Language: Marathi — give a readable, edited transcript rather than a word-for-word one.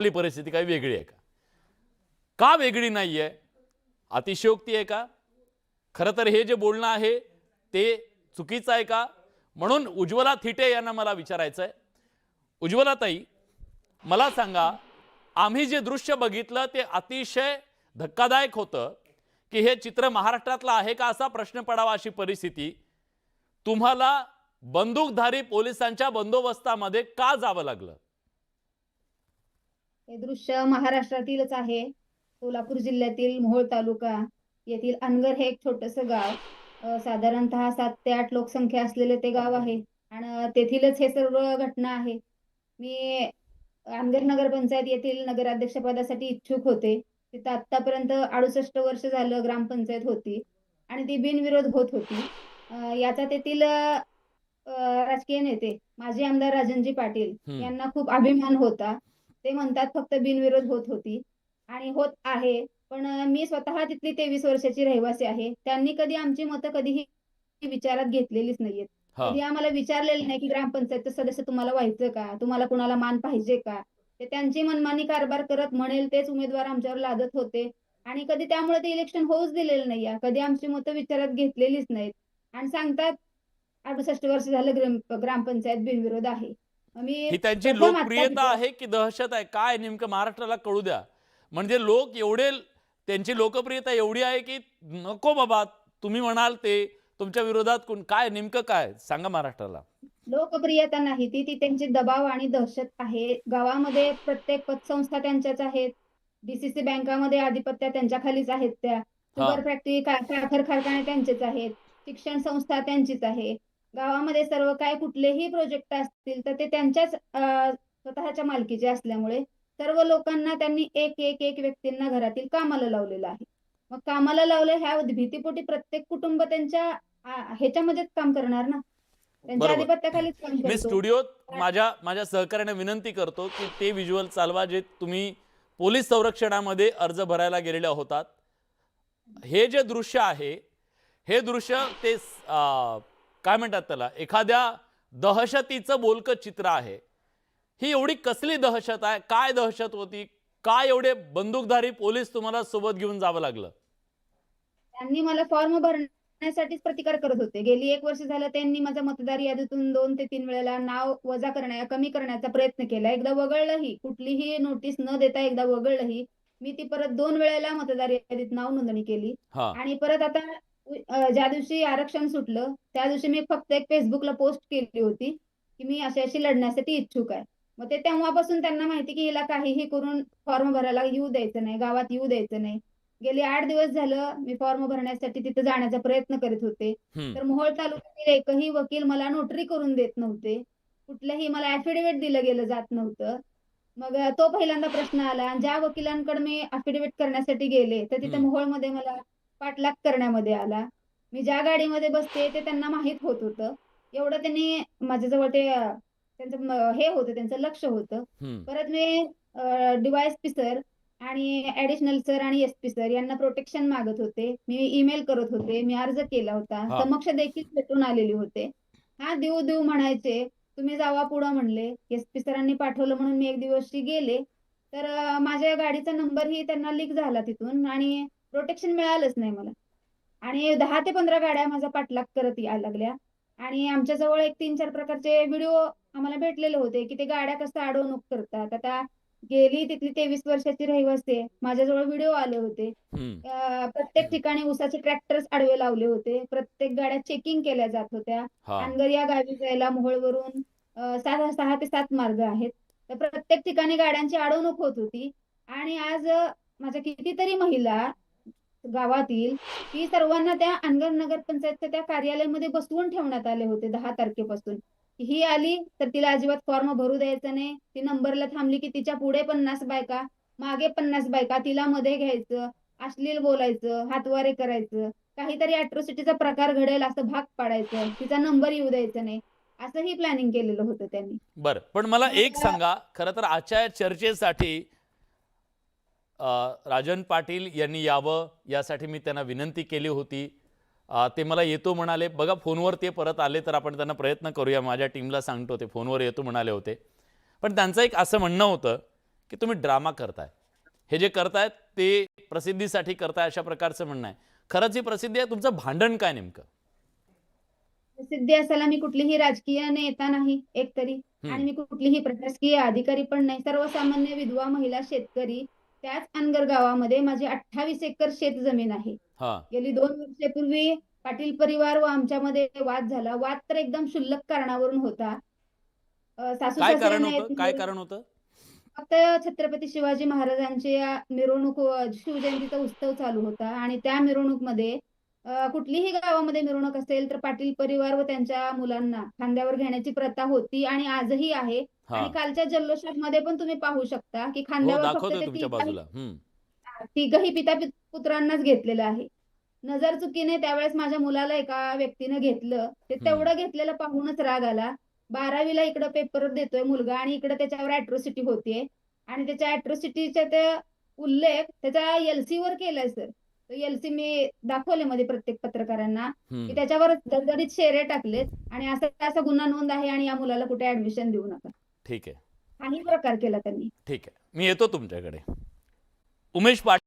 आपली परिस्थिती काही वेगळी आहे का? का वेगळी नाहीये? अतिशयोक्ती आहे का? खरं तर हे जे बोलणं आहे ते चुकीचं आहे का? म्हणून उज्ज्वला थिटे यांना मला विचारायचं आहे. उज्ज्वलाताई, मला सांगा, आम्ही जे दृश्य बघितलं ते अतिशय धक्कादायक होतं की हे चित्र महाराष्ट्रातलं आहे का असा प्रश्न पडावा अशी परिस्थिती. तुम्हाला बंदूकधारी पोलिसांच्या बंदोबस्तामध्ये का जावं लागलं? हे दृश्य महाराष्ट्रातीलच आहे. सोलापूर जिल्ह्यातील मोहोळ तालुका येथील अनगर हे एक छोटंसं गाव. साधारणतः 7 ते 8 लोकसंख्या असलेले ते गाव आहे आणि तेथीलच हे सर्व घटना आहे. मी अनगर नगरपंचायत येथील नगराध्यक्षपदासाठी इच्छुक होते. तिथं आतापर्यंत 68 वर्ष झालं ग्रामपंचायत होती आणि ती बिनविरोध होत होती. याचा तेथील राजकीय नेते माजी आमदार राजनजी पाटील यांना खूप अभिमान होता. ते म्हणतात फक्त बिनविरोध होत होती आणि होत आहे. पण मी स्वतः तिथली 23 वर्षाची रहिवासी आहे. त्यांनी कधी आमची मतं कधीही विचारात घेतलेलीच नाहीयेत. हा. कधी आम्हाला विचारलेलं नाही की ग्रामपंचायतचं सदस्य तुम्हाला व्हायचं का? तुम्हाला कुणाला मान पाहिजे का? ते त्यांची मनमानी कारभार करत म्हणेल तेच उमेदवार आमच्यावर लादत होते आणि कधी त्यामुळे ते इलेक्शन होऊच दिलेलं नाहीये. कधी आमची मतं विचारात घेतलेलीच नाहीत आणि सांगतात 68 वर्ष झालं ग्रामपंचायत बिनविरोध आहे. मी ही त्यांची प्रथम आता लोकप्रियता आहे की दहशत आहे? काय नेमकं महाराष्ट्राला कळू द्या. म्हणजे लोक एवढे, त्यांची लोकप्रियता एवढी आहे की नको बाबा तुम्ही म्हणाल ते तुमच्या विरोधात कोण, काय नेमकं काय सांगा महाराष्ट्राला. लोकप्रियता नाही ती ती त्यांची दबाव आणि दहशत आहे. गावामध्ये प्रत्येक पतसंस्था त्यांच्याच आहेत. डीसीसी बँकामध्ये आधिपत्य त्यांच्या खालीच आहेत त्या. हा. शुगर फॅक्टरी, साखर कारखाने त्यांचेच आहेत. शिक्षण संस्था त्यांचीच आहे. गावामध्ये सर्व काय कुठलेही प्रोजेक्ट असतील तर ते त्यांच्याच स्वतःच्या मालकीचे असल्यामुळे सर्व लोकांना त्यांनी एक एक एक व्यक्तींना घरातील कामाला लावलेलं आहे. मग कामाला लावलं ह्या भीतीपोटी प्रत्येक कुटुंब त्यांच्या ह्याच्यामध्येच काम करणार ना. त्यांच्या बरोबर. आधिपत्याखालीच काम मी करतो. स्टुडिओत माझ्या सहकार्याने विनंती करतो की ते व्हिज्युअल चालवा जे तुम्ही पोलीस संरक्षणामध्ये अर्ज भरायला गेलेले होतात. हे जे दृश्य आहे, हे दृश्य ते काय म्हणतात त्याला, एखाद्या दहशतीचं बोलकं चित्र आहे. ही एवढी कसली दहशत आहे? काय दहशत होती? काय एवढे बंदूकधारी पोलीस तुम्हाला सोबत घेऊन जावं लागलं? त्यांनी मला फॉर्म भरण्यासाठीच प्रतिकार करत होते. गेली 1 वर्ष झालं त्यांनी माझ्या मतदार यादीतून 2 ते 3 वेळेला नाव वजा कमी करण्याचा प्रयत्न केला. एकदा वगळलंही. कुठलीही नोटीस न देता एकदा वगळलंही. मी ती परत 2 वेळेला मतदार यादीत नाव नोंदणी केली हा. आणि परत आता ज्या दिवशी आरक्षण सुटलं, त्या दिवशी मी फक्त एक Facebookला पोस्ट केली होती, की मी अशी-अशी लढण्यासाठी इच्छुक आहे. मग ते तेव्हापासून त्यांना माहिती की हिला काहीही करून फॉर्म भरायला येऊ द्यायचं नाही, गावात येऊ द्यायचं नाही. गेले 8 दिवस झालं मी फॉर्म भरण्यासाठी तिथे जाण्याचा प्रयत्न करीत होते. तर मोहोळ तालुक्यातील एकही वकील मला नोटरी करून देत नव्हते. कुठलंही मला ॲफिडेव्हिट दिलं गेलं जात नव्हतं. मग तो पहिल्यांदा प्रश्न आला आणि ज्या वकिलांकडे मी ॲफिडेव्हिट करण्यासाठी गेले, तर तिथे मोहोळमध्ये मला पाठलाग करण्यामध्ये आला. मी ज्या गाडीमध्ये बसते ते त्यांना माहीत होत होतं. एवढं त्यांनी माझ्याजवळ ते त्यांचं हे होतं, त्यांचं लक्ष होतं. परत मी डी-वाय-एस-पी सर आणि ॲडिशनल सर आणि एस-पी सर यांना प्रोटेक्शन मागत होते. मी ईमेल करत होते. मी अर्ज केला होता. हा. समक्ष देखील भेटून आलेले होते. हां, देऊ म्हणायचे. तुम्ही जावा पुढं म्हणले. एस-पी सरांनी पाठवलं म्हणून मी एक दिवशी गेले. तर माझ्या गाडीचा नंबरही त्यांना लीक झाला तिथून आणि प्रोटेक्शन मिळालंच नाही मला. आणि 10 ते 15 गाड्या माझा पाठलाग करत यायला लागल्या आणि आमच्याजवळ एक 3-4 प्रकारचे व्हिडिओ आम्हाला भेटलेले होते, की ते गाड्या कसं अडवणूक करतात. आता गेली तिथली 23 वर्षाची रहिवासी आहे. माझ्याजवळ व्हिडिओ आले होते. प्रत्येक ठिकाणी ऊसाचे ट्रॅक्टर्स आडवे लावले होते. प्रत्येक गाड्या चेकिंग केल्या जात होत्या. हा. अनगर या गावी जायला मोहोळवरून 6 ते 7 मार्ग आहेत. तर प्रत्येक ठिकाणी गाड्यांची अडवणूक होत होती आणि आज माझ्या कितीतरी महिला गावातील, ती सर्वांना त्या अनगर नगरपंचायतच्या त्या कार्यालयामध्ये बसवून ठेवण्यात आले होते 10 तारखेपासून. ही आली तर तिला अजिबात फॉर्म भरू द्यायचा नाही. ती नंबरला थांबली की तिच्या पुढे 50 बायका, मागे 50 बायका, तिला मध्ये घ्यायचं, अश्लील बोलायचं, हातवारे करायचं, काहीतरी अॅट्रॉसिटीचा प्रकार घडेल असं भाग पाडायचं, तिचा नंबर येऊ द्यायचा नाही. असंही प्लॅनिंग केलेलं होतं त्यांनी. बरं, पण मला एक मग सांगा, खरं तर आजच्या चर्चेसाठी राजन पाटील यांनी यावं यासाठी मी त्यांना विनंती केली होती. ते मला येतो म्हणाले. बघा, फोनवर ते परत आले तर आपण त्यांना प्रयत्न करूया. माझ्या टीमला सांगतो, ते फोनवर येतो म्हणाले होते. पण त्यांचं एक असं म्हणणं होतं की तुम्ही ड्रामा करताय, हे जे करतायत ते प्रसिद्धीसाठी करताय अशा प्रकारचं म्हणणं आहे. खरंच ही प्रसिद्धी आहे, तुमचं भांडण काय नेमकं? प्रसिद्धी असायला मी कुठलीही राजकीय नेता नाही एकतरी, आणि मी कुठलीही प्रशासकीय अधिकारी पण नाही. सर्वसामान्य विधवा महिला शेतकरी. त्याच अनगर गावामध्ये माझी 28 एकर शेत जमीन आहे. हा. गेली 2 वर्षापूर्वी पाटील परिवार व आमच्यामध्ये वाद झाला. वाद तर एकदम क्षुल्लक कारणावरून होता. सासू काय कारण सासऱ्यांना होतं? काय एकमेव कारण होतं? फक्त छत्रपती शिवाजी महाराजांची मिरवणूक, शिवजयंतीचा उत्सव चालू होता आणि त्या मिरवणूकमध्ये कुठलीही गावामध्ये मिरवणूक असेल तर पाटील परिवार व त्यांच्या मुलांना खांद्यावर घेण्याची प्रथा होती आणि आजही आहे. हा. आणि कालच्या जल्लोषामध्ये पण तुम्ही पाहू शकता की हो, खांद्यावर फक्त दाखवतोय ते तुमच्या बाजूला. तिघही पुत्रांनाच घेतलेलं आहे. नजर चुकीने त्यावेळेस माझ्या मुलाला एका व्यक्तीने घेतलं. ते तेवढं घेतलेलं पाहूनच राग आला. 12वीला इकडं पेपर देतोय मुलगा आणि इकडे त्याच्यावर अॅट्रॉसिटी होतीये आणि त्याच्या अॅट्रॉसिटीचा ते उल्लेख त्याच्या एलसी वर केलाय सर. तो एलसी मी दाखवले मध्ये प्रत्येक पत्रकारांना की त्याच्यावर दरदरीत शेरे टाकलेत आणि असा असा गुन्हा नोंद आहे आणि या मुलाला कुठे ऍडमिशन देऊ नका. ठीक आहे, हाही प्रकार केला त्यांनी. ठीक आहे. मी येतो तुमच्याकडे. उमेश पाटील